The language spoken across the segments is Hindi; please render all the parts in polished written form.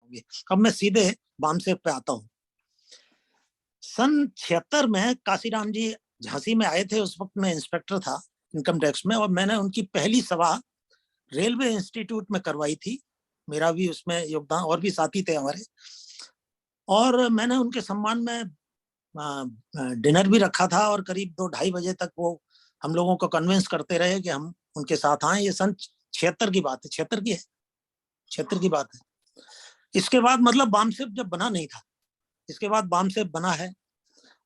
होंगे। अब मैं सीधे बामसेब पे आता हूँ। सन 76 में काशीराम जी झांसी में आए थे। उस वक्त मैं इंस्पेक्टर था इनकम टैक्स में, और मैंने उनकी पहली सभा रेलवे इंस्टीट्यूट में करवाई थी। मेरा भी उसमें योगदान, और भी साथी थे हमारे। और मैंने उनके सम्मान में डिनर भी रखा था, और करीब 2-2:30 बजे तक वो हम लोगों को कन्विंस करते रहे कि हम उनके साथ आए। ये सन 76 की बात है, 76 की है, 76 की बात है। इसके बाद मतलब बामसेब जब बना नहीं था, इसके बाद बामसेब बना है।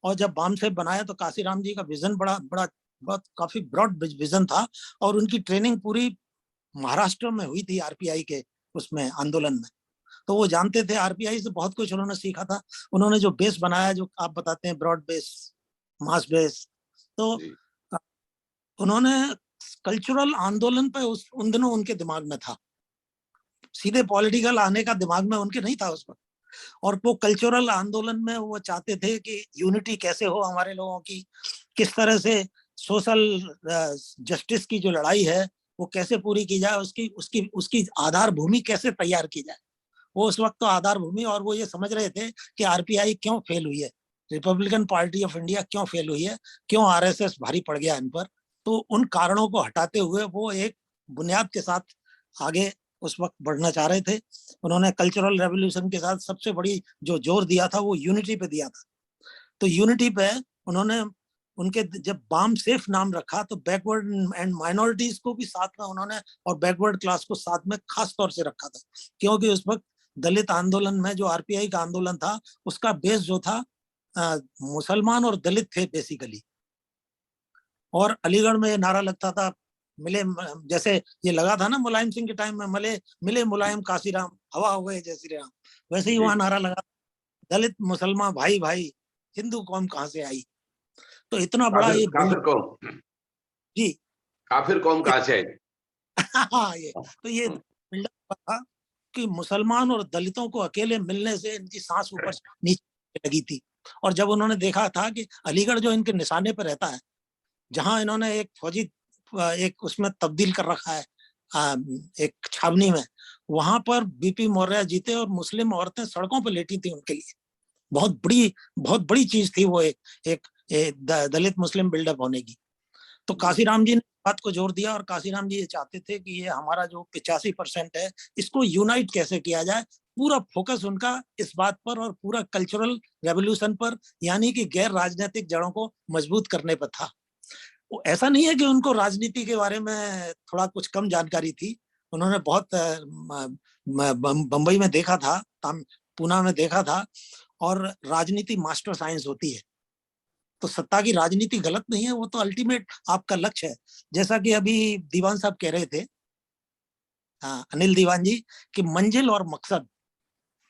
और जब बामसेब बनाया तो काशीराम जी का विजन बड़ा बड़ा बहुत काफी ब्रॉड विजन था, और उनकी ट्रेनिंग पूरी महाराष्ट्र में हुई थी आरपीआई के उसमें आंदोलन में। तो वो जानते थे, आरपीआई से बहुत कुछ उन्होंने सीखा था। उन्होंने जो बेस बनाया, जो आप बताते हैं ब्रॉड बेस, मास बेस, तो उन्होंने कल्चरल आंदोलन पे उन दिनों उनके दिमाग में था। सीधे पॉलिटिकल आने का दिमाग में उनके नहीं था उस वक्त। और वो कल्चरल आंदोलन में वो चाहते थे कि यूनिटी कैसे हो हमारे लोगों की, किस तरह से सोशल जस्टिस की जो लड़ाई है वो कैसे पूरी की जाए, उसकी उसकी उसकी आधार भूमि कैसे तैयार की जाए। वो उस वक्त तो आधार भूमि, और वो ये समझ रहे थे कि आरपीआई क्यों फेल हुई है, रिपब्लिकन पार्टी ऑफ इंडिया क्यों फेल हुई है, क्यों आरएसएस भारी पड़ गया इन पर। तो उन कारणों को हटाते हुए वो एक बुनियाद के साथ आगे उस वक्त बढ़ना चाह रहे थे। उन्होंने कल्चरल रेवोल्यूशन के साथ सबसे बड़ी जो जोर दिया था वो यूनिटी पे दिया था। तो यूनिटी पे उन्होंने, उनके जब बामसेफ नाम रखा तो बैकवर्ड एंड माइनॉरिटीज को भी साथ में उन्होंने, और बैकवर्ड क्लास को साथ में खास तौर से रखा था, क्योंकि उस वक्त दलित आंदोलन में जो आरपीआई का आंदोलन था उसका बेस जो था मुसलमान और दलित थे बेसिकली। और अलीगढ़ में ये नारा लगता था, मिले, जैसे ये लगा था ना मुलायम सिंह के टाइम में, मिले मिले मुलायम काशीराम, हवा हो गए जय श्री राम, वैसे ही वहां नारा लगा, दलित मुसलमान भाई भाई, हिंदू कौम कहां से आई। तो इतना बड़ा ये काफिर कौम, जी, काफिर कौम कहां से आई। हाँ, ये तो ये बिल्डअप था कि मुसलमान और दलितों को अकेले मिलने से इनकी सांस ऊपर नीचे लगी थी। और जब उन्होंने देखा था कि अलीगढ़ जो इनके निशाने पर रहता है, जहां इन्होंने एक फौजी एक उसमें तब्दील कर रखा है एक छावनी में, वहां पर बीपी मौर्य जीते और मुस्लिम औरतें सड़कों पर लेटी थी उनके लिए। बहुत बड़ी चीज थी वो, एक दलित मुस्लिम बिल्डअप होने की। तो काशीराम जी ने बात को जोर दिया, और काशीराम जी ये चाहते थे कि ये हमारा जो 85% है इसको यूनाइट कैसे किया जाए। पूरा फोकस उनका इस बात पर, और पूरा कल्चरल रेवोल्यूशन पर, यानी कि गैर राजनीतिक जड़ों को मजबूत करने पर था। वो ऐसा नहीं है कि उनको राजनीति के बारे में थोड़ा कुछ कम जानकारी थी। उन्होंने बहुत बंबई में देखा था, पूना में देखा था, और राजनीति मास्टर साइंस होती है। तो सत्ता की राजनीति गलत नहीं है, वो तो अल्टीमेट आपका लक्ष्य है। जैसा कि अभी दीवान साहब कह रहे थे, हाँ, अनिल दीवान जी, कि मंजिल और मकसद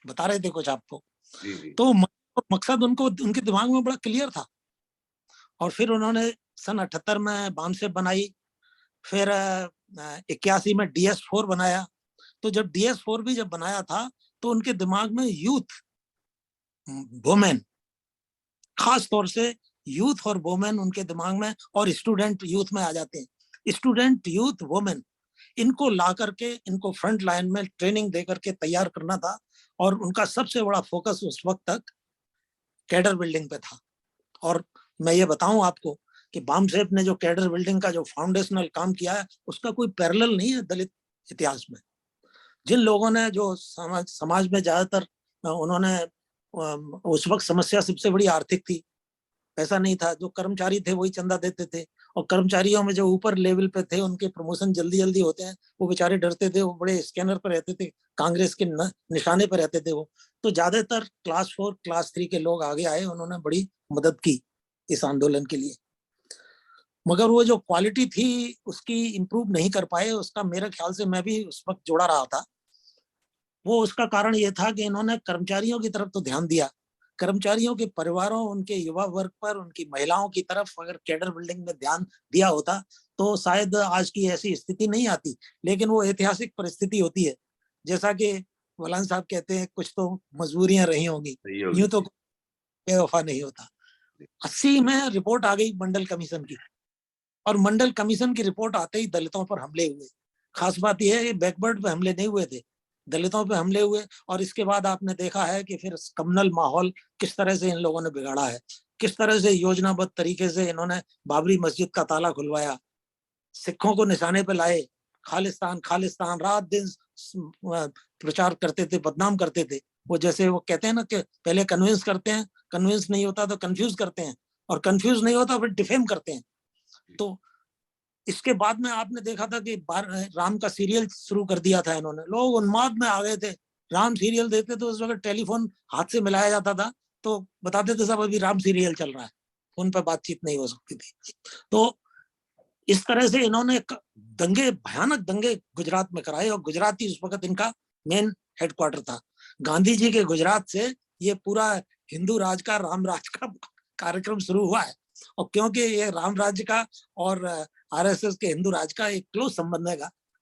बता रहे थे कुछ आपको। तो मकसद उनको, उनके दिमाग में बड़ा क्लियर था। और फिर उन्होंने सन 78 में बामसेब बनाई, फिर 81 में DS4 बनाया। तो जब DS4 भी जब बनाया था तो उनके दिमाग में यूथ, वुमेन, खास तौर से यूथ और वुमेन उनके दिमाग में, और स्टूडेंट यूथ में आ जाते हैं। स्टूडेंट, यूथ, वुमेन, इनको ला करके इनको फ्रंट लाइन में ट्रेनिंग दे करके तैयार करना था। और उनका सबसे बड़ा फोकस उस वक्त तक कैडर बिल्डिंग पे था। और मैं ये बताऊं आपको कि बामसेब ने जो कैडर बिल्डिंग का जो फाउंडेशनल काम किया है उसका कोई पैरेलल नहीं है दलित इतिहास में। जिन लोगों ने जो समाज में ज्यादातर उन्होंने उस वक्त समस्या सबसे बड़ी आर्थिक थी, पैसा नहीं था। जो कर्मचारी थे वही चंदा देते थे, और कर्मचारियों में जो ऊपर लेवल पे थे उनके प्रमोशन जल्दी जल्दी होते हैं, वो बेचारे डरते थे, वो बड़े स्कैनर पर रहते थे, कांग्रेस के निशाने पर रहते थे वो। तो ज्यादातर क्लास 4 क्लास 3 के लोग आगे आए, उन्होंने बड़ी मदद की इस आंदोलन के लिए। मगर वो जो क्वालिटी थी उसकी इम्प्रूव नहीं कर पाए, उसका मेरे ख्याल से, मैं भी उस वक्त जोड़ा रहा था, वो उसका कारण ये था कि इन्होंने कर्मचारियों की तरफ तो ध्यान दिया, कर्मचारियों के परिवारों, उनके युवा वर्ग पर, उनकी महिलाओं की तरफ अगर कैडर बिल्डिंग में ध्यान दिया होता तो शायद आज की ऐसी स्थिति नहीं आती। लेकिन वो ऐतिहासिक परिस्थिति होती है, जैसा कि मौलाना साहब कहते हैं, कुछ तो मजबूरियां रही होंगी, यूं तो बेवफा नहीं होता। 80 में रिपोर्ट आ गई मंडल कमीशन की, और मंडल कमीशन की रिपोर्ट आते ही दलितों पर हमले हुए। खास बात यह है कि बैकवर्ड पे हमले नहीं हुए थे, दलितों पे हमले हुए, और इसके बाद आपने देखा है कि फिर कम्युनल माहौल किस तरह से इन लोगों ने बिगाड़ा है, किस तरह से योजनाबद्ध तरीके से इन्होंने बाबरी मस्जिद का ताला खुलवाया, सिखों को निशाने पे लाए, खालिस्तान खालिस्तान रात दिन प्रचार करते थे, बदनाम करते थे। वो जैसे वो कहते हैं ना कि पहले कन्विंस करते हैं, कन्विंस नहीं होता तो कंफ्यूज करते हैं, और कंफ्यूज नहीं होता फिर डिफेम करते हैं। तो इसके बाद में आपने देखा था कि राम का सीरियल शुरू कर दिया था इन्होंने, लोग उन्माद में आ गए थे। राम सीरियल देखते तो उस वक्त टेलीफोन हाथ से मिलाया जाता था, तो बताते थे सब अभी राम सीरियल चल रहा है, उन पर बातचीत नहीं हो सकती थी। तो इस तरह से इन्होंने दंगे, भयानक दंगे गुजरात में कराए, और गुजरात ही उस वक्त इनका मेन हेडक्वार्टर था। गांधी जी के गुजरात से ये पूरा हिंदू राज का, राम राज का कार्यक्रम शुरू हुआ है। और क्योंकि ये राम राज्य का और आरएसएस के हिंदू राज का एक क्लोज संबंध है,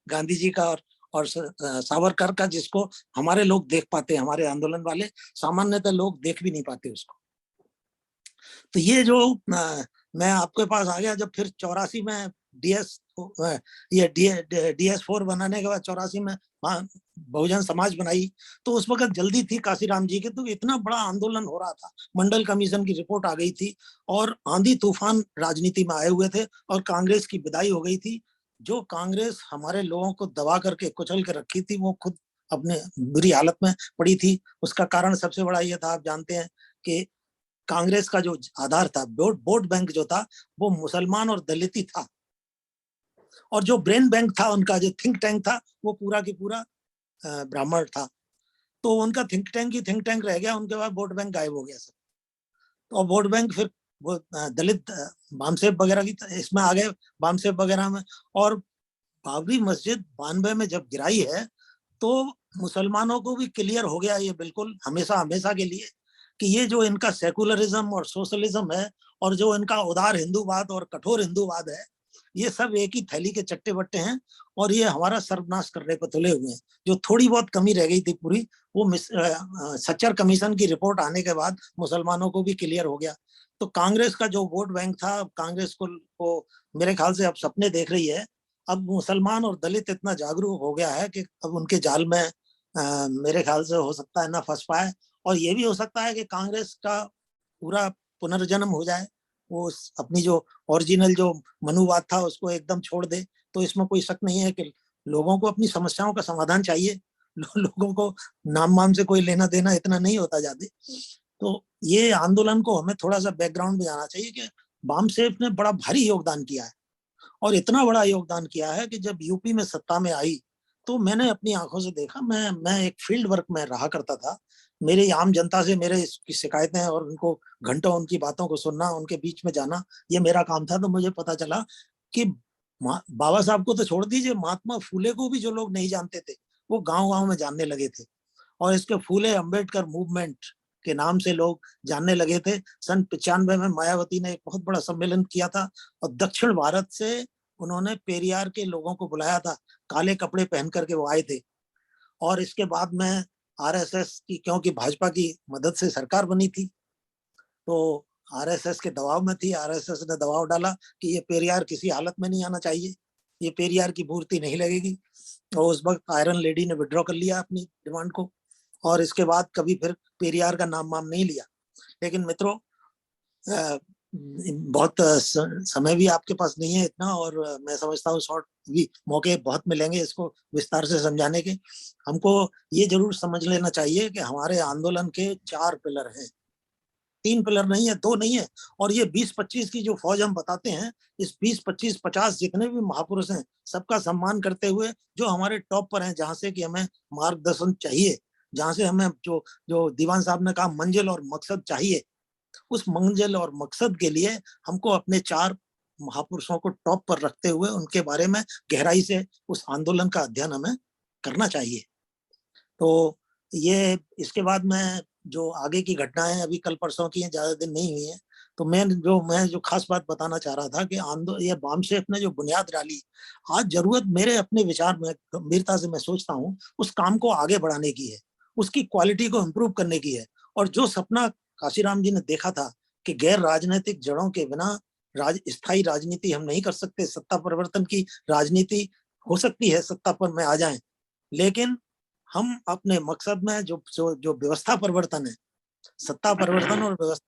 गांधी जी का और सावरकर का, जिसको हमारे लोग देख पाते हैं, हमारे आंदोलन वाले, सामान्यतः लोग देख भी नहीं पाते उसको। तो ये जो मैं आपके पास आ गया जब फिर 84 में डीएस ये DS4 बनाने के बाद 84 में बहुजन समाज बनाई, तो उस वक्त जल्दी थी काशीराम जी के, तो इतना बड़ा आंदोलन हो रहा था, मंडल कमीशन की रिपोर्ट आ गई थी, और आंधी तूफान राजनीति में आए हुए थे, और कांग्रेस की विदाई हो गई थी। जो कांग्रेस हमारे लोगों को दबा करके कुचल के रखी थी, वो खुद अपने बुरी हालत में पड़ी थी। उसका कारण सबसे बड़ा ये था, आप जानते हैं कि कांग्रेस का जो आधार था, वोट बैंक जो था, वो मुसलमान और दलित ही था, और जो ब्रेन बैंक था उनका, जो थिंक टैंक था, वो पूरा की पूरा ब्राह्मण था। तो उनका थिंक टैंक ही थिंक टैंक रह गया, उनके बाद वोट बैंक गायब हो गया सब। तो वोट बैंक फिर वो दलित बामसेब वगैरह की इसमें आ गए, बामसेब वगैरह में। और बाबरी मस्जिद 92 में जब गिराई है, तो मुसलमानों को भी क्लियर हो गया ये बिल्कुल हमेशा हमेशा के लिए, कि ये जो इनका सेकुलरिज्म और सोशलिज्म है, और जो इनका उदार हिंदूवाद और कठोर हिंदूवाद है, ये सब एक ही थैली के चट्टे बट्टे हैं, और ये हमारा सर्वनाश करने पर तुले हुए हैं। जो थोड़ी बहुत कमी रह गई थी पूरी, वो सच्चर कमीशन की रिपोर्ट आने के बाद मुसलमानों को भी क्लियर हो गया। तो कांग्रेस का जो वोट बैंक था, कांग्रेस को मेरे ख्याल से अब सपने देख रही है। अब मुसलमान और दलित इतना जागरूक हो गया है कि अब उनके जाल में मेरे ख्याल से हो सकता है ना फंस पाए, और ये भी हो सकता है कि कांग्रेस का पूरा पुनर्जन्म हो जाए, वो अपनी जो ओरिजिनल जो मनुवाद था उसको एकदम छोड़ दे। तो इसमें कोई शक नहीं है कि लोगों को अपनी समस्याओं का समाधान चाहिए, लोगों को नाम वाम से कोई लेना देना इतना नहीं होता ज्यादा। तो ये आंदोलन को हमें थोड़ा सा बैकग्राउंड में जाना चाहिए कि बामसेफ ने बड़ा भारी योगदान किया है, और इतना बड़ा योगदान किया है कि जब यूपी में सत्ता में आई, तो मैंने अपनी आंखों से देखा। मैं एक फील्ड वर्क में रहा करता था, मेरी आम जनता से मेरे की शिकायतें और उनको घंटों उनकी बातों को सुनना, उनके बीच में जाना, ये मेरा काम था। तो मुझे पता चला कि बाबा साहब को तो छोड़ दीजिए, महात्मा फूले को भी जो लोग नहीं जानते थे, वो गांव-गांव में जानने लगे थे, और इसके फूले अंबेडकर मूवमेंट के नाम से लोग जानने लगे थे। सन 95 में मायावती ने एक बहुत बड़ा सम्मेलन किया था, और दक्षिण भारत से उन्होंने पेरियार के लोगों को बुलाया था, काले कपड़े पहन करके वो आए थे। और इसके बाद में आरएसएस की, क्योंकि भाजपा की मदद से सरकार बनी थी, तो आरएसएस के दबाव में थी, आरएसएस ने दबाव डाला कि ये पेरियार किसी हालत में नहीं आना चाहिए, ये पेरियार की मूर्ति नहीं लगेगी। और उस वक्त आयरन लेडी ने विड्रॉ कर लिया अपनी डिमांड को, और इसके बाद कभी फिर पेरियार का नाम वाम नहीं लिया। लेकिन मित्रों, बहुत समय भी आपके पास नहीं है इतना, और मैं समझता हूँ शॉर्ट भी मौके बहुत मिलेंगे इसको विस्तार से समझाने के। हमको ये जरूर समझ लेना चाहिए कि हमारे आंदोलन के 4 पिलर हैं, 3 पिलर नहीं है, 2 नहीं है। और ये 20-25 की जो फौज हम बताते हैं, इस 20-25-50 जितने भी महापुरुष हैं, सबका सम्मान करते हुए जो हमारे टॉप पर हैं, जहां से कि हमें मार्गदर्शन चाहिए, जहां से हमें जो जो दीवान साहब ने कहा मंजिल और मकसद चाहिए, उस मंजिल और मकसद के लिए हमको अपने 4 महापुरुषों को टॉप पर रखते हुए उनके बारे में गहराई से उस आंदोलन का अध्ययन हमें करना चाहिए। तो ये इसके बाद में जो आगे की घटनाएं अभी कल परसों की हैं, ज्यादा दिन नहीं हुई हैं, तो मैं जो खास बात बताना चाह रहा था कि ये बामसेफ ने जो बुनियाद डाली, आज जरूरत मेरे अपने विचार में गंभीरता से मैं सोचता हूँ उस काम को आगे बढ़ाने की है, उसकी क्वालिटी को इम्प्रूव करने की है। और जो सपना काशीराम जी ने देखा था कि गैर राजनीतिक जड़ों के बिना स्थायी राजनीति हम नहीं कर सकते, सत्ता परिवर्तन की राजनीति हो सकती है, सत्ता पर में आ जाए, लेकिन हम अपने मकसद में जो व्यवस्था परिवर्तन है, सत्ता परिवर्तन और व्यवस्था,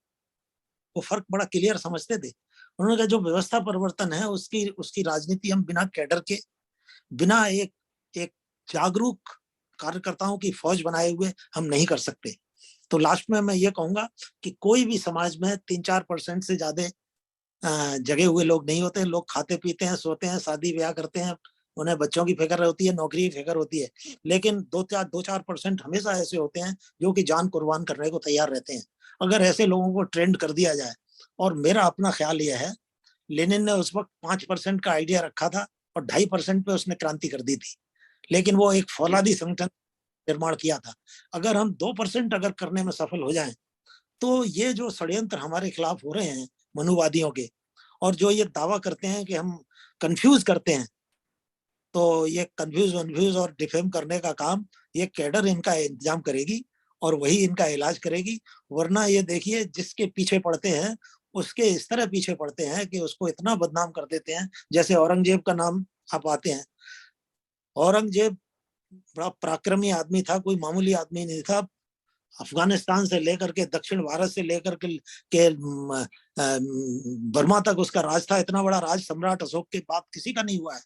वो फर्क बड़ा क्लियर समझते थे। उन्होंने कहा जो व्यवस्था परिवर्तन है उसकी उसकी राजनीति हम बिना कैडर के, बिना एक एक जागरूक कार्यकर्ताओं की फौज बनाए हुए हम नहीं कर सकते। तो लास्ट में मैं ये कहूंगा कि कोई भी समाज में 3-4% से ज्यादा जगे हुए लोग नहीं होते। लोग खाते पीते हैं, सोते हैं, शादी ब्याह करते हैं, उन्हें बच्चों की फिक्र होती है, नौकरी की फिक्र होती है, लेकिन 2-4% हमेशा ऐसे होते हैं जो कि जान कुर्बान करने को तैयार रहते हैं। अगर ऐसे लोगों को ट्रेंड कर दिया जाए, और मेरा अपना ख्याल यह है, लेनिन ने उस वक्त 5% का आइडिया रखा था और 2.5% पे उसने क्रांति कर दी थी, लेकिन वो एक फौलादी संगठन निर्माण किया था। अगर हम 2% अगर करने में सफल हो जाएं, तो ये जो षड्यंत्र हमारे खिलाफ हो रहे हैं मनुवादियों के, और जो ये दावा करते हैं कि हम कंफ्यूज करते हैं, तो ये कंफ्यूज वन्फ्यूज और डिफेम करने का काम ये कैडर इनका इंतजाम करेगी और वही इनका इलाज करेगी। वरना ये देखिए, जिसके पीछे पड़ते हैं उसके इस तरह पीछे पड़ते हैं कि उसको इतना बदनाम कर देते हैं। जैसे औरंगजेब का नाम आप आते हैं, औरंगजेब बड़ा पराक्रमी आदमी था, कोई मामूली आदमी नहीं था। अफगानिस्तान से लेकर के दक्षिण भारत से लेकर के बर्मा तक उसका राज था। इतना बड़ा राज सम्राट अशोक के बाद किसी का नहीं हुआ है।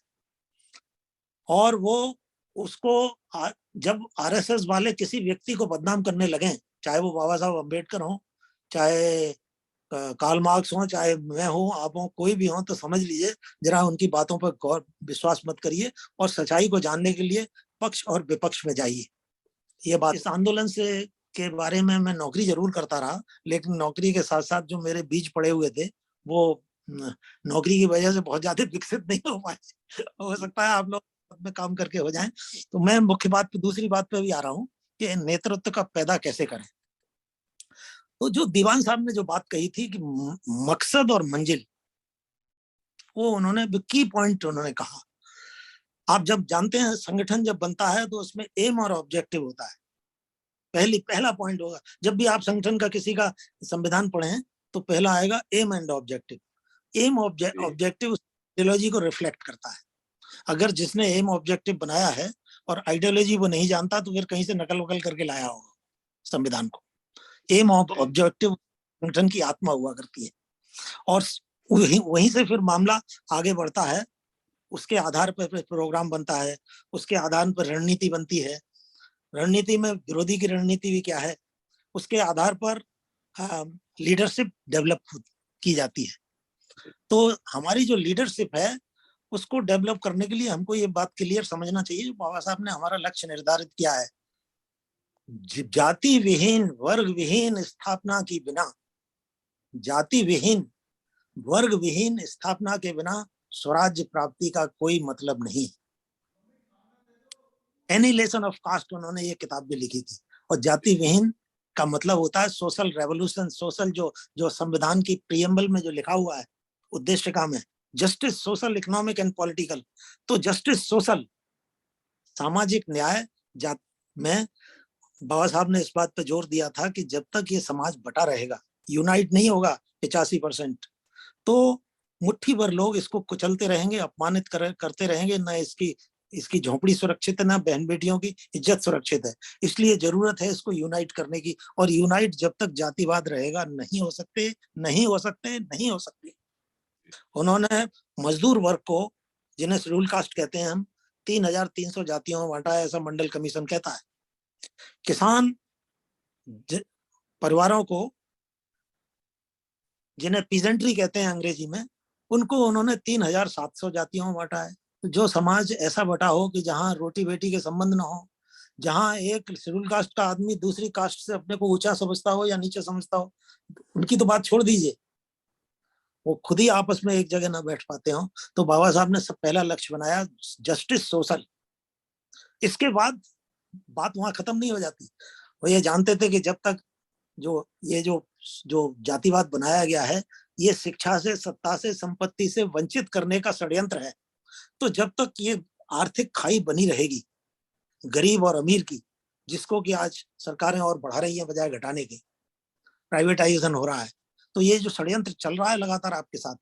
और वो उसको जब आरएसएस वाले किसी व्यक्ति को बदनाम करने लगे, चाहे वो बाबा साहब अम्बेडकर हो, चाहे कार्ल मार्क्स हो, चाहे मैं हूं, आप हो, कोई भी हो, तो समझ लीजिए, जरा उनकी बातों पर गौर विश्वास मत करिए और सच्चाई को जानने के लिए पक्ष और विपक्ष में जाइए। ये बात, इस आंदोलन से के बारे में मैं नौकरी जरूर करता रहा, लेकिन नौकरी के साथ साथ जो मेरे बीज पड़े हुए थे वो नौकरी की वजह से बहुत ज्यादा विकसित नहीं हो पाए। हो सकता है आप लोग में काम करके हो जाएं। तो मैं मुख्य बात पे, दूसरी बात पे भी आ रहा हूँ कि नेतृत्व का पैदा कैसे करें। तो जो दीवान साहब ने जो बात कही थी कि मकसद और मंजिल, वो उन्होंने की पॉइंट उन्होंने कहा। आप जब जानते हैं संगठन जब बनता है तो उसमें एम और ऑब्जेक्टिव होता है। पहला पॉइंट होगा, जब भी आप संगठन का किसी का संविधान पढ़ें तो पहला आएगा aim and objective. Aim objective ideology को रिफ्लेक्ट करता है। अगर जिसने एम ऑब्जेक्टिव बनाया है और आइडियोलॉजी वो नहीं जानता, तो फिर कहीं से नकल वकल करके लाया होगा संविधान को। एम ऑब्जेक्टिव संगठन की आत्मा हुआ करती है, और वहीं से फिर मामला आगे बढ़ता है। उसके आधार पर प्रोग्राम बनता है, उसके आधार पर रणनीति बनती है। रणनीति में विरोधी की रणनीति भी क्या है, उसके आधार पर लीडरशिप डेवलप की जाती है। तो हमारी जो लीडरशिप है उसको डेवलप करने के लिए हमको ये बात क्लियर समझना चाहिए, जो बाबा साहब ने हमारा लक्ष्य निर्धारित किया है, जाति विहीन वर्ग विहीन स्थापना की बिना, जाति विहीन वर्ग विहीन स्थापना के बिना स्वराज्य प्राप्ति का कोई मतलब नहीं। एनिलेशन ऑफ कास्ट उन्होंने ये किताब भी लिखी थी। और जाति विहीन का मतलब होता है सोशल रेवोल्यूशन। सोशल जो संविधान की प्रियम्बल में जो लिखा हुआ है उद्देश्य का में, justice social economic and political. तो जस्टिस सोशल, सामाजिक न्याय जात में बाबा साहब ने इस बात पर जोर दिया था कि जब तक ये समाज बटा रहेगा, यूनाइट नहीं होगा 85%, तो मुट्ठी भर लोग इसको कुचलते रहेंगे, अपमानित करते रहेंगे। न इसकी झोपड़ी सुरक्षित है, ना बहन बेटियों की इज्जत सुरक्षित है। इसलिए जरूरत है इसको यूनाइट करने की। और यूनाइट जब तक जातिवाद रहेगा नहीं हो सकते, नहीं हो सकते, नहीं हो सकते। उन्होंने मजदूर वर्ग को, जिन्हें शेड्यूल कास्ट कहते हैं हम, 3,300 जातियों में बांटा है, ऐसा मंडल कमीशन कहता है। किसान परिवारों को, जिन्हें पीजेंट्री कहते हैं अंग्रेजी में, उनको उन्होंने 3,700 जातियों में बांटा है। तो जो समाज ऐसा बटा हो कि जहां रोटी बेटी के संबंध ना हो, जहां एक शेड्यूल कास्ट का आदमी दूसरी कास्ट से अपने को ऊंचा समझता हो या नीचे समझता हो, उनकी तो बात छोड़ दीजिए, वो खुद ही आपस में एक जगह ना बैठ पाते हो। तो बाबा साहब ने सब पहला लक्ष्य बनाया जस्टिस सोशल। इसके बाद बात वहां खत्म नहीं हो जाती। वो ये जानते थे कि जब तक जो जातिवाद बनाया गया है, ये शिक्षा से, सत्ता से, संपत्ति से वंचित करने का षड्यंत्र है। तो जब तक ये आर्थिक खाई बनी रहेगी गरीब और अमीर की, जिसको कि आज सरकारें और बढ़ा रही हैं बजाय घटाने के, प्राइवेटाइजेशन हो रहा है, तो ये जो षड्यंत्र चल रहा है लगातार आपके साथ,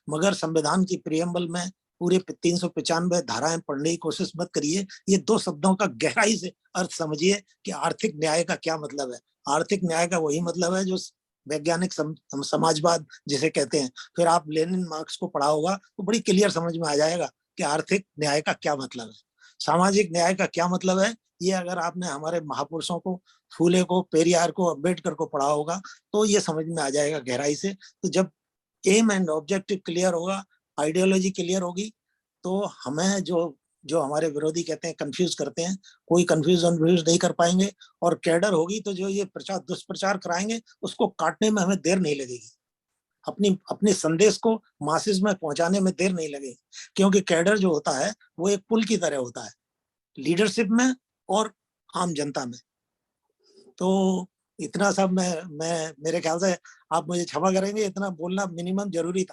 मगर संविधान की प्रियम्बल में पूरे 395 धाराएं पढ़ने की कोशिश मत करिए। ये 2 शब्दों का गहराई से अर्थ समझिए कि आर्थिक न्याय का क्या मतलब है। आर्थिक न्याय का वही मतलब है जो वैज्ञानिक समाजवाद जिसे कहते हैं। फिर आप लेनिन मार्क्स को पढ़ा होगा तो बड़ी क्लियर समझ में आ जाएगा कि आर्थिक न्याय का क्या मतलब है। सामाजिक न्याय का क्या मतलब है, ये अगर आपने हमारे महापुरुषों को, फूले को, पेरियार को, अम्बेडकर को पढ़ा होगा तो ये समझ में आ जाएगा गहराई से। तो जब एम एंड ऑब्जेक्टिव क्लियर होगा, आइडियोलॉजी क्लियर होगी, तो हमें जो जो हमारे विरोधी कहते हैं, कंफ्यूज करते हैं, कोई कंफ्यूजन नहीं कर पाएंगे। और कैडर होगी तो जो ये प्रचार दुष्प्रचार कराएंगे उसको काटने में हमें देर नहीं लगेगी। अपनी अपने संदेश को मासेस में पहुंचाने में देर नहीं लगेगी, क्योंकि कैडर जो होता है वो एक पुल की तरह होता है लीडरशिप में और आम जनता में। तो इतना सब मैं मेरे ख्याल से आप मुझे क्षमा करेंगे, इतना बोलना मिनिमम जरूरी था।